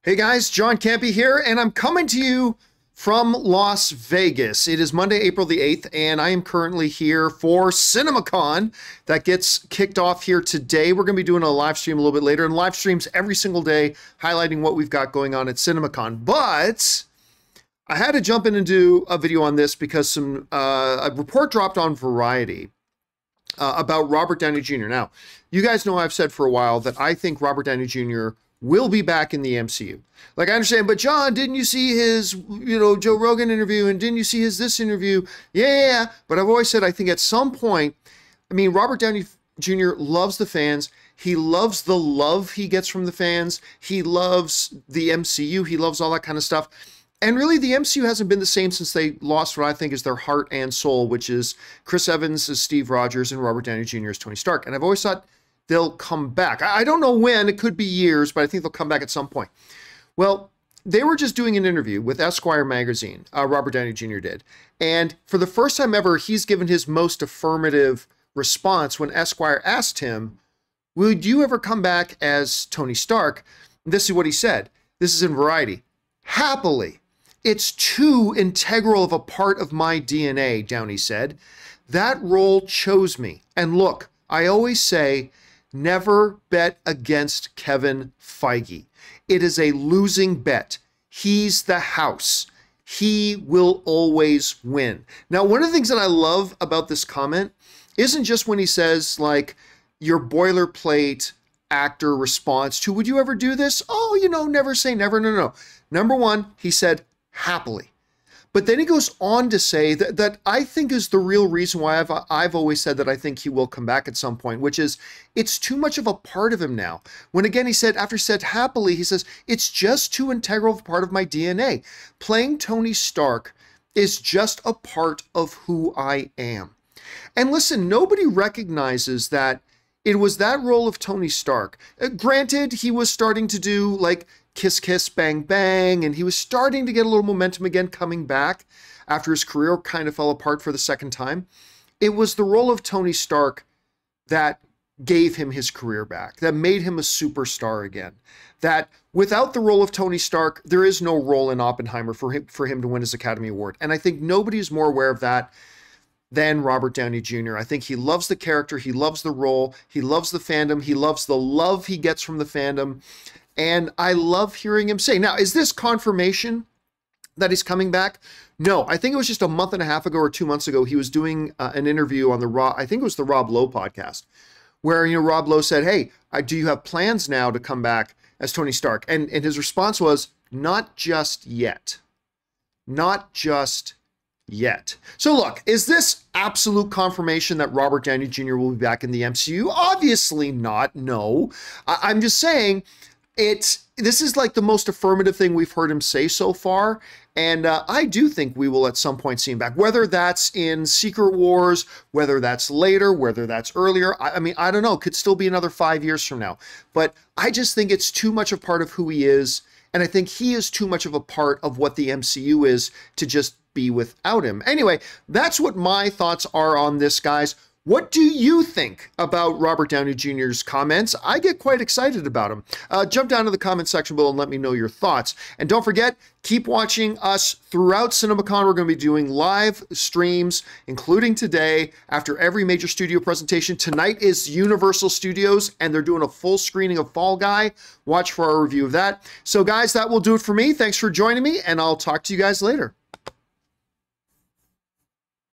Hey guys, John Campea here, and I'm coming to you from Las Vegas. It is Monday, April the 8th, and I am currently here for CinemaCon that gets kicked off here today. We're going to be doing a live stream a little bit later, and live streams every single day highlighting what we've got going on at CinemaCon. But I had to jump in and do a video on this because a report dropped on Variety about Robert Downey Jr. Now, you guys know I've said for a while that I think Robert Downey Jr. will be back in the MCU. Like, I understand, but John, didn't you see his, Joe Rogan interview, and didn't you see this interview? Yeah. But I've always said, I think at some point, Robert Downey Jr. loves the fans. He loves the love he gets from the fans. He loves the MCU. He loves all that kind of stuff. And really, the MCU hasn't been the same since they lost what I think is their heart and soul, which is Chris Evans as Steve Rogers and Robert Downey Jr. as Tony Stark. And I've always thought they'll come back. I don't know when, it could be years, but I think they'll come back at some point. Well, they were just doing an interview with Esquire magazine, Robert Downey Jr. did. And for the first time ever, he's given his most affirmative response when Esquire asked him, would you ever come back as Tony Stark? This is what he said. This is in Variety. Happily. It's too integral of a part of my DNA, Downey said. That role chose me. And look, I always say, never bet against Kevin Feige. It is a losing bet. He's the house. He will always win. Now, one of the things that I love about this comment isn't just when he says, like, your boilerplate actor response to, would you ever do this? Oh, never say never. No. Number one, he said, happily. But then he goes on to say that I think is the real reason why I've always said that I think he will come back at some point, which is it's too much of a part of him now. When again he said, after he said happily, he says, it's just too integral of a part of my DNA. Playing Tony Stark is just a part of who I am. And listen, nobody recognizes that it was that role of Tony Stark. Granted, he was starting to do like Kiss Kiss Bang Bang, and he was starting to get a little momentum again coming back after his career kind of fell apart for the second time. It was the role of Tony Stark that gave him his career back, that made him a superstar again. That without the role of Tony Stark, there is no role in Oppenheimer for him to win his Academy Award. And I think nobody is more aware of that than Robert Downey Jr. I think he loves the character, he loves the role, he loves the fandom, he loves the love he gets from the fandom. And I love hearing him say, now, is this confirmation that he's coming back? No, I think it was just a month and a half ago or 2 months ago, he was doing an interview on I think it was the Rob Lowe podcast, where, Rob Lowe said, hey, do you have plans now to come back as Tony Stark? And his response was, not just yet. Not just yet. So look, is this absolute confirmation that Robert Downey Jr. will be back in the MCU? Obviously not, no. I'm just saying, this is like the most affirmative thing we've heard him say so far. And I do think we will at some point see him back, whether that's in Secret Wars, whether that's later, whether that's earlier. I don't know, could still be another 5 years from now. But I just think it's too much a part of who he is. And I think he is too much of a part of what the MCU is to just be without him. Anyway, that's what my thoughts are on this, guys. What do you think about Robert Downey Jr.'s comments? I get quite excited about him. Jump down to the comment section below and let me know your thoughts. And don't forget, keep watching us throughout CinemaCon. We're going to be doing live streams, including today, after every major studio presentation. Tonight is Universal Studios, and they're doing a full screening of Fall Guy. Watch for our review of that. So, guys, that will do it for me. Thanks for joining me, and I'll talk to you guys later.